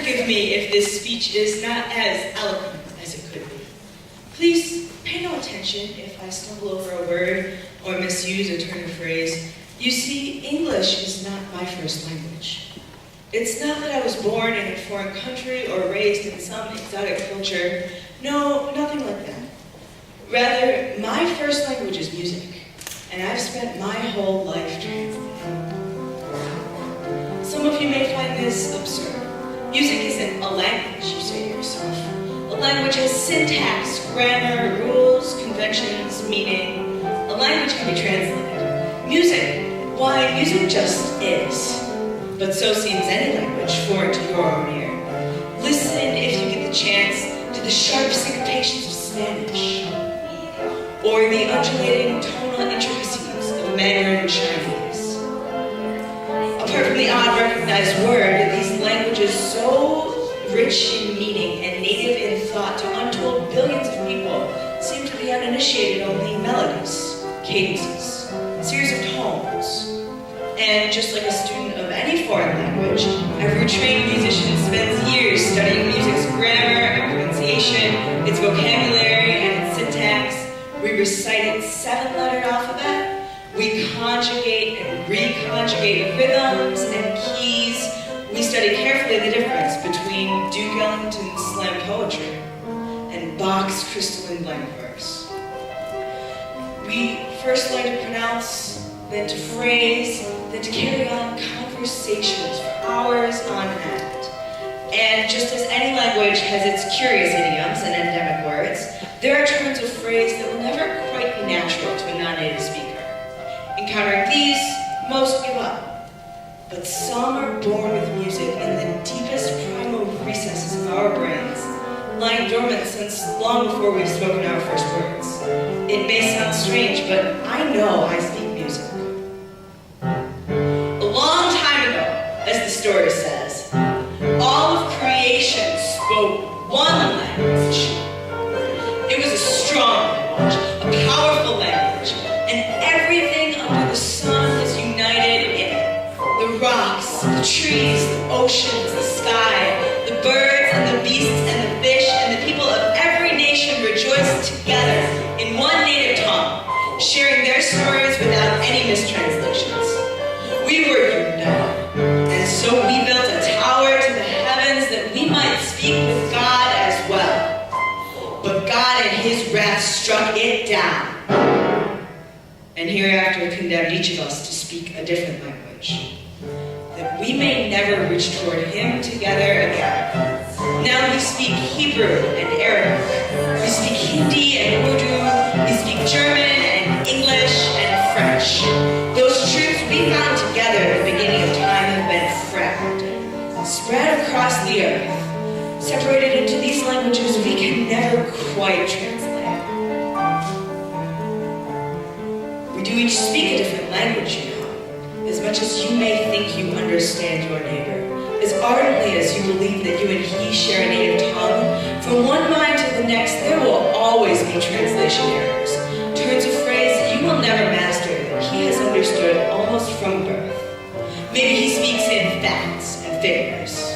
forgive me if this speech is not as eloquent as it could be. Please pay no attention if I stumble over a word or misuse a turn of phrase. You see, English is not my first language. It's not that I was born in a foreign country or raised in some exotic culture. No, nothing like that. Rather, my first language is music, and I've spent my whole life translating. Some of you may find this absurd. Music isn't a language, you say to yourself. A language has syntax, grammar, rules, conventions, meaning. A language can be translated. Music, why, music just is. But so seems any language foreign to your own ear. Listen, if you get the chance, to the sharp syncopations of Spanish, or the undulating tonal intricacies of Mandarin and Chinese. Apart from the odd recognized word, these languages so rich in meaning and native in thought to untold billions of people seem to the uninitiated only melodies, cadences, series of tones. And just like a student of any foreign language, every trained musician spends years studying music's grammar and pronunciation, its vocabulary and its syntax. We recite its 7-lettered alphabet. We conjugate and reconjugate rhythms and keys. We study carefully the difference between Duke Ellington's slam poetry and Bach's crystalline blank verse. We first learn to pronounce, then to phrase, then to carry on conversations for hours on end. And just as any language has its curious idioms and endemic words, there are turns of phrase that will never quite be natural to a non-native speaker. Encountering these, most give up. But some are born with music in the deepest primal recesses of our brains, lying dormant since long before we've spoken our first words. It may sound strange, but I know I speak music. A long time ago, as the story says, all of creation spoke one language. It was a strong language, a powerful language, and everything under the sun was united in it. The rocks, the trees, the oceans, the sky, the birds and the beasts and the fish and the people of every nation rejoiced together in one native tongue, sharing their stories without any mistranslations. We were united, and so we built a tower to the heavens that we might speak with God as well. But God in his wrath struck it down, and hereafter condemned each of us to speak a different language, that we may never reach toward him together again. Now we speak Hebrew and Arabic, we speak Hindi and Urdu, we speak German and English and French. Those truths we found together at the beginning of time have been fragmented, spread across the earth. Separated into these languages we can never quite translate. We do each speak a different language, you know, as much as you may think you understand your neighbor, as ardently as you believe that you and he share a native tongue. From one mind to the next, there will always be translation errors, turns of phrase that you will never master that he has understood almost from birth. Maybe he speaks in facts and figures,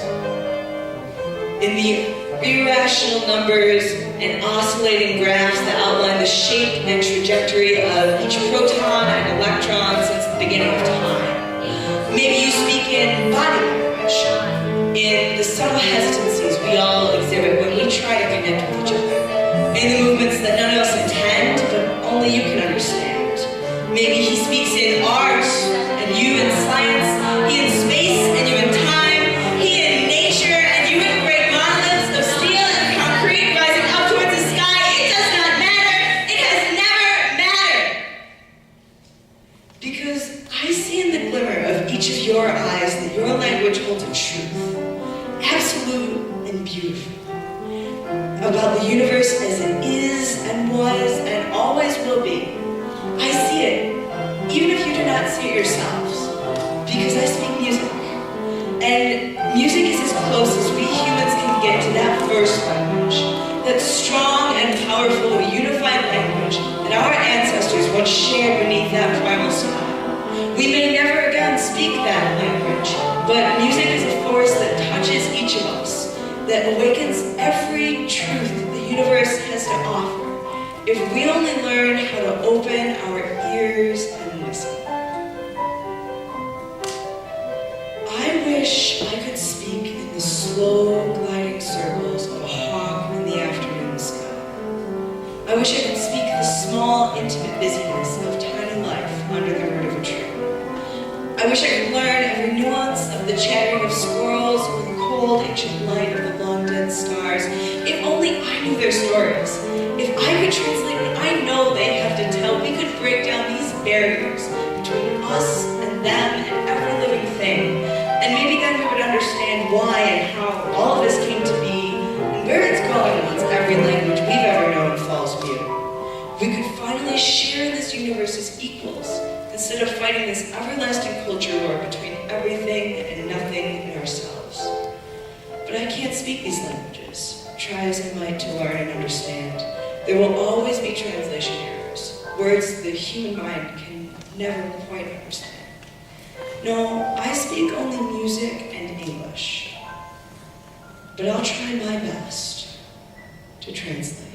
in the irrational numbers and oscillating graphs that outline the shape and trajectory of each proton and electron since the beginning of time. Maybe you speak in body language, in the subtle hesitancies we all exhibit when we try to connect with each other, in the movements that none of us intend, but only you can understand. Maybe he speaks in art, and you in science, he in space, and you in time, he in nature, and you in great monoliths of steel and concrete rising up towards the sky. It does not matter. It has never mattered. Because I see in the glimmer of each of your eyes that your language holds a truth, absolute and beautiful, about the universe as it is and was and always will be. I see it, even if you do not see it yourselves, because I speak music. And music is as close as we humans can get to that first language, that strong and powerful unified language that our ancestors once shared beneath that primal sky. We may never again speak that language, but music is a force that touches each of us, that awakens every truth the universe has to offer if we only learn how to open our ears and listen. I wish I could speak in the slow gliding circles of a hawk in the afternoon sky. I wish I could speak the small, intimate busyness of tiny life under the root of a tree. I wish I could learn every nuance of the chattering of squirrels or the cold, ancient light of the long dead stars. If only I knew their stories. If I could translate what I know they have to tell, we could break down these barriers between us and them and every living thing. And maybe then we would understand why and how all of this came to be and where it's going once every language we've ever known falls mute. We could finally share in this universe as equals instead of fighting this everlasting culture war between everything and nothing in ourselves. But I can't speak these languages, try as I might to learn and understand. There will always be translation errors, words the human mind can never quite understand. No, I speak only music and English, but I'll try my best to translate.